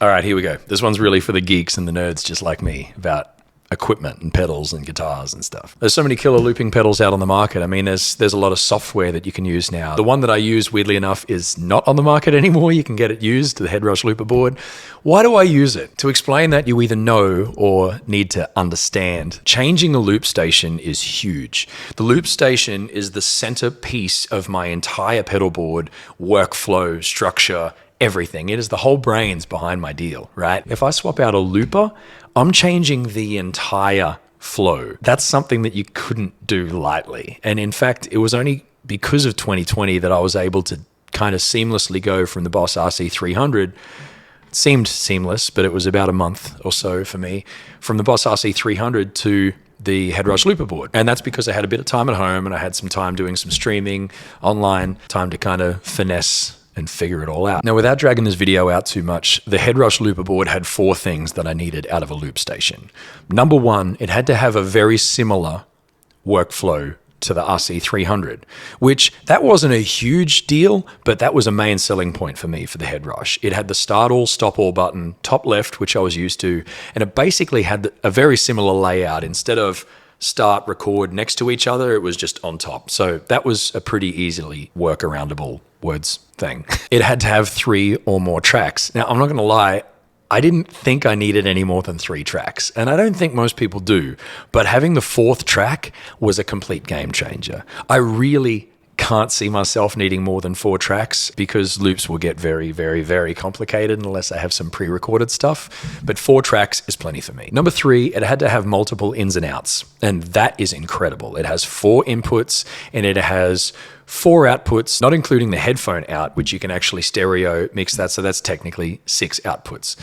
All right, here we go. This one's really for the geeks and the nerds just like me about equipment and pedals and guitars and stuff. There's so many killer looping pedals out on the market. I mean, there's a lot of software that you can use now. The one that I use, weirdly enough, is not on the market anymore. You can get it used, the Headrush Looperboard. Why do I use it? To explain that, you either know or need to understand. Changing the Loopstation is huge. The Loopstation is the centerpiece of my entire pedal board, workflow, structure, everything. It is the whole brains behind my deal, right? If I swap out a looper, I'm changing the entire flow. That's something that you couldn't do lightly. And in fact, it was only because of 2020 that I was able to kind of seamlessly go from the Boss RC300. It seemed seamless, but it was about a month or so for me, from the Boss RC300 to the Headrush Looperboard. And that's because I had a bit of time at home and I had some time doing some streaming online, time to kind of finesse and figure it all out. Now, without dragging this video out too much, the Headrush Looperboard had 4 things that I needed out of a Loopstation. Number 1, it had to have a very similar workflow to the RC300, which that wasn't a huge deal, but that was a main selling point for me for the Headrush. It had the start all, stop all button, top left, which I was used to, and it basically had a very similar layout. Instead of start, record next to each other, it was just on top. So that was a pretty easily workaroundable words thing. It had to have 3 or more tracks. Now, I'm not going to lie, I didn't think I needed any more than 3 tracks, and I don't think most people do, but having the 4th track was a complete game changer. I really can't see myself needing more than 4 tracks because loops will get very, very, very complicated unless I have some pre-recorded stuff. But 4 tracks is plenty for me. Number 3, it had to have multiple ins and outs, and that is incredible. It has 4 inputs and it has 4 outputs, not including the headphone out, which you can actually stereo mix that. So that's technically 6 outputs.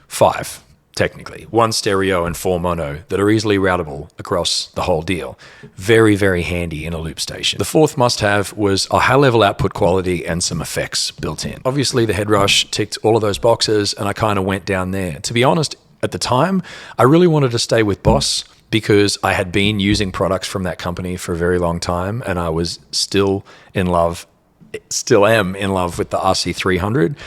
5. Technically, 1 stereo and 4 mono that are easily routable across the whole deal. Very, very handy in a Loopstation. The 4th must-have was a high-level output quality and some effects built in. Obviously, the Headrush ticked all of those boxes, and I kind of went down there. To be honest, at the time, I really wanted to stay with Boss because I had been using products from that company for a very long time, and I was still am in love with the RC300.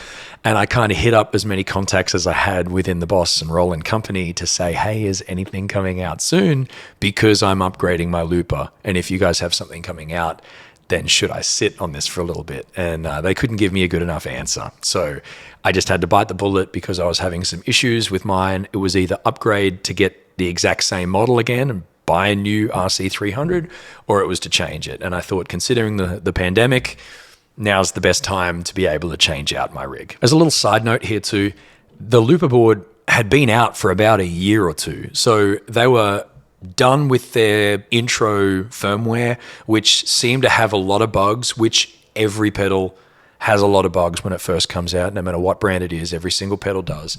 And I kind of hit up as many contacts as I had within the Boss and Roland company to say, hey, is anything coming out soon? Because I'm upgrading my looper. And if you guys have something coming out, then should I sit on this for a little bit? And they couldn't give me a good enough answer. So I just had to bite the bullet because I was having some issues with mine. It was either upgrade to get the exact same model again and buy a new RC300, or it was to change it. And I thought, considering the pandemic, now's the best time to be able to change out my rig. As a little side note here too, the Looperboard had been out for about a year or 2. So they were done with their intro firmware, which seemed to have a lot of bugs, which every pedal has a lot of bugs when it first comes out, no matter what brand it is, every single pedal does.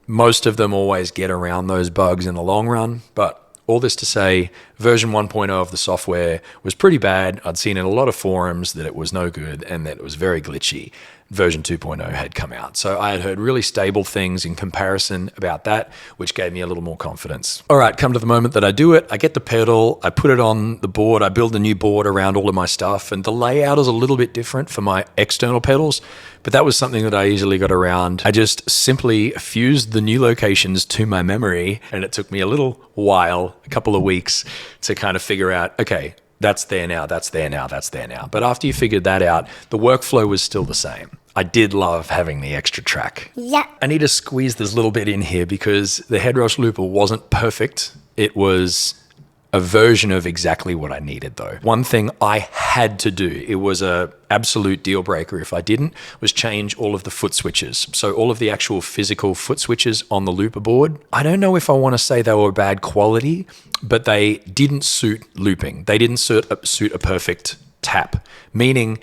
Most of them always get around those bugs in the long run, but all this to say, version 1.0 of the software was pretty bad. I'd seen in a lot of forums that it was no good and that it was very glitchy. Version 2.0 had come out. So I had heard really stable things in comparison about that, which gave me a little more confidence. All right, come to the moment that I do it. I get the pedal, I put it on the board, I build a new board around all of my stuff, and the layout is a little bit different for my external pedals, but that was something that I easily got around. I just simply fused the new locations to my memory, and it took me a little while, a couple of weeks, to kind of figure out, okay, that's there now, that's there now, that's there now. But after you figured that out, the workflow was still the same. I did love having the extra track. Yeah. I need to squeeze this little bit in here because the Headrush Looper wasn't perfect. It was a version of exactly what I needed though. One thing I had to do, it was a absolute deal breaker if I didn't, was change all of the foot switches. So all of the actual physical foot switches on the Looperboard. I don't know if I want to say they were bad quality, but they didn't suit looping. They didn't suit a perfect tap, meaning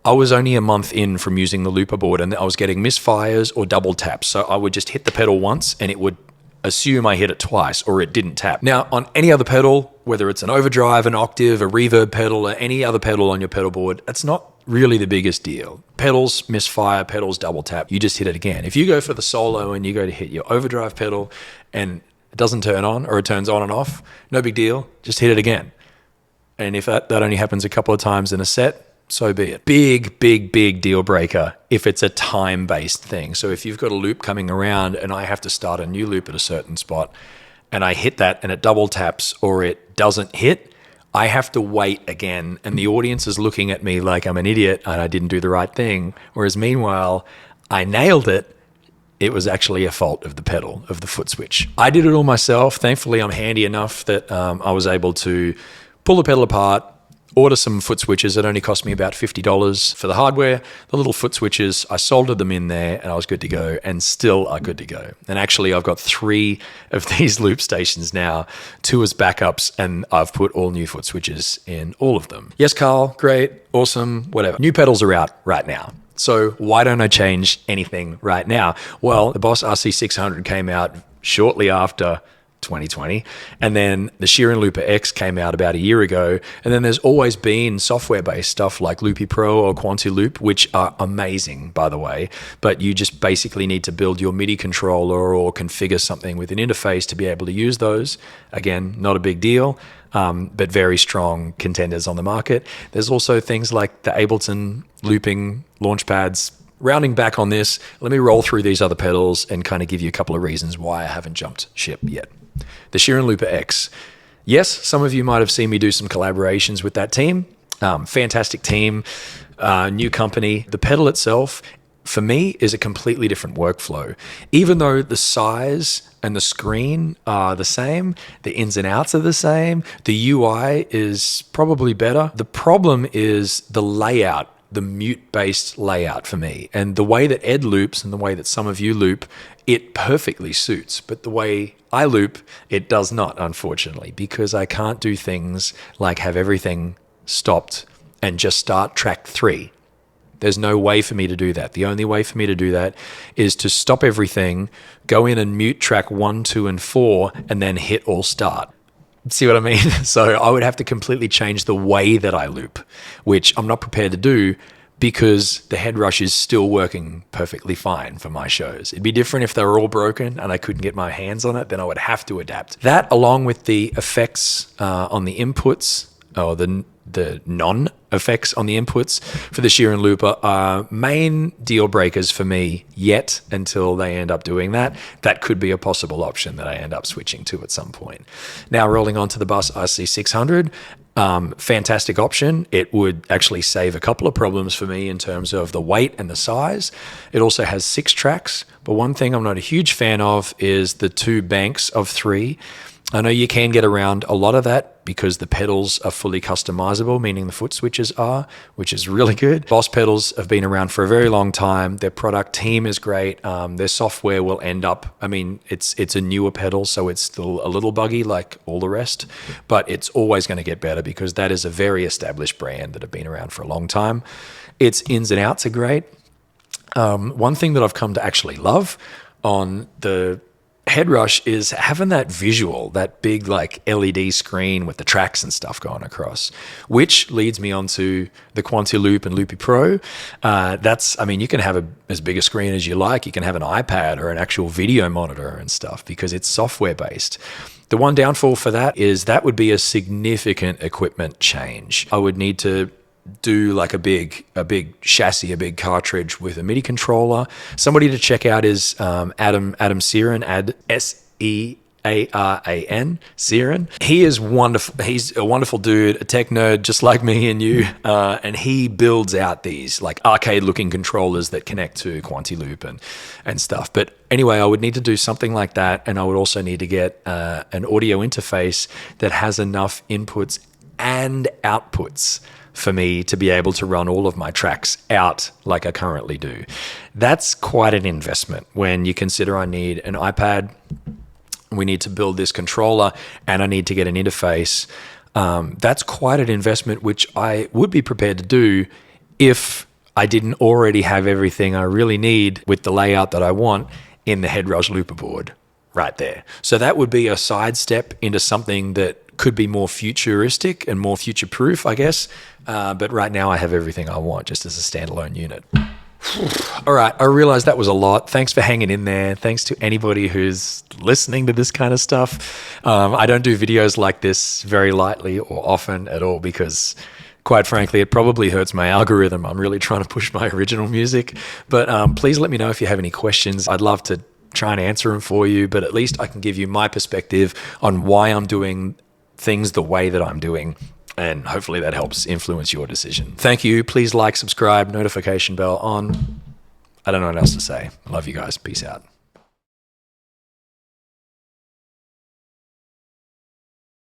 I was only a month in from using the Looperboard and I was getting misfires or double taps. So I would just hit the pedal once and it would assume I hit it twice or it didn't tap. Now, on any other pedal, whether it's an overdrive, an octave, a reverb pedal, or any other pedal on your pedal board, that's not really the biggest deal. Pedals misfire, pedals double tap, you just hit it again. If you go for the solo and you go to hit your overdrive pedal and it doesn't turn on or it turns on and off, no big deal, just hit it again. And if that only happens a couple of times in a set, so be it. Big deal breaker if it's a time-based thing. So if you've got a loop coming around and I have to start a new loop at a certain spot and I hit that and it double taps or it doesn't hit, I have to wait again. And the audience is looking at me like I'm an idiot and I didn't do the right thing. Whereas meanwhile, I nailed it. It was actually a fault of the pedal, of the foot switch. I did it all myself. Thankfully, I'm handy enough that I was able to pull the pedal apart, order some foot switches. It only cost me about $50 for the hardware. The little foot switches, I soldered them in there and I was good to go, and still are good to go. And actually, I've got 3 of these Loopstations now, 2 as backups, and I've put all new foot switches in all of them. Yes, Carl, great, awesome, whatever. New pedals are out right now. So why don't I change anything right now? Well, the Boss RC600 came out shortly after 2020. And then the Shure Looper X came out about a year ago. And then there's always been software-based stuff like Loopy Pro or Quantiloop, which are amazing, by the way. But you just basically need to build your MIDI controller or configure something with an interface to be able to use those. Again, not a big deal, but very strong contenders on the market. There's also things like the Ableton looping launchpads. Rounding back on this, let me roll through these other pedals and kind of give you a couple of reasons why I haven't jumped ship yet. The Shure Looper X. Yes, some of you might have seen me do some collaborations with that team. Fantastic team, new company. The pedal itself, for me, is a completely different workflow. Even though the size and the screen are the same, the ins and outs are the same, the UI is probably better. The problem is the layout, the mute-based layout for me. And the way that Ed loops and the way that some of you loop, it perfectly suits. But the way I loop, it does not, unfortunately, because I can't do things like have everything stopped and just start track 3. There's no way for me to do that. The only way for me to do that is to stop everything, go in and mute track 1, 2, and 4, and then hit all start. See what I mean? So I would have to completely change the way that I loop, which I'm not prepared to do because the Headrush is still working perfectly fine for my shows. It'd be different if they were all broken and I couldn't get my hands on it, then I would have to adapt. That, along with the effects on the inputs, or the non-effects on the inputs for the Shure Looper, are main deal breakers for me yet until they end up doing that. That could be a possible option that I end up switching to at some point. Now, rolling on to the Boss RC600, fantastic option. It would actually save a couple of problems for me in terms of the weight and the size. It also has 6 tracks, but one thing I'm not a huge fan of is the 2 banks of 3. I know you can get around a lot of that because the pedals are fully customizable, meaning the foot switches are, which is really good. Boss pedals have been around for a very long time. Their product team is great. Their software will end up, I mean, it's a newer pedal, so it's still a little buggy like all the rest, but it's always going to get better because that is a very established brand that have been around for a long time. Its ins and outs are great. One thing that I've come to actually love on the Headrush is having that visual, that big like LED screen with the tracks and stuff going across, which leads me on to the Quantiloop and Loopy Pro. I mean, you can have as big a screen as you like. You can have an iPad or an actual video monitor and stuff because it's software based. The one downfall for that is that would be a significant equipment change. I would need to do like a big chassis, a big cartridge with a MIDI controller. Somebody to check out is Adam Searan, Searan, Searan. He is wonderful. He's a wonderful dude, a tech nerd just like me and you, and he builds out these like arcade-looking controllers that connect to Quantiloop and stuff. But anyway, I would need to do something like that, and I would also need to get an audio interface that has enough inputs and outputs for me to be able to run all of my tracks out like I currently do. That's quite an investment when you consider I need an iPad, we need to build this controller, and I need to get an interface. That's quite an investment, which I would be prepared to do if I didn't already have everything I really need with the layout that I want in the Headrush Looperboard right there. So that would be a sidestep into something that could be more futuristic and more future-proof, I guess. But right now I have everything I want just as a standalone unit. All right, I realized that was a lot. Thanks for hanging in there. Thanks to anybody who's listening to this kind of stuff. I don't do videos like this very lightly or often at all because Quite frankly, it probably hurts my algorithm. I'm really trying to push my original music. But please let me know if you have any questions. I'd love to try and answer them for you, but at least I can give you my perspective on why I'm doing things the way that I'm doing. And hopefully that helps influence your decision. Thank you. Please like, subscribe, notification bell on. I don't know what else to say. I love you guys. Peace out.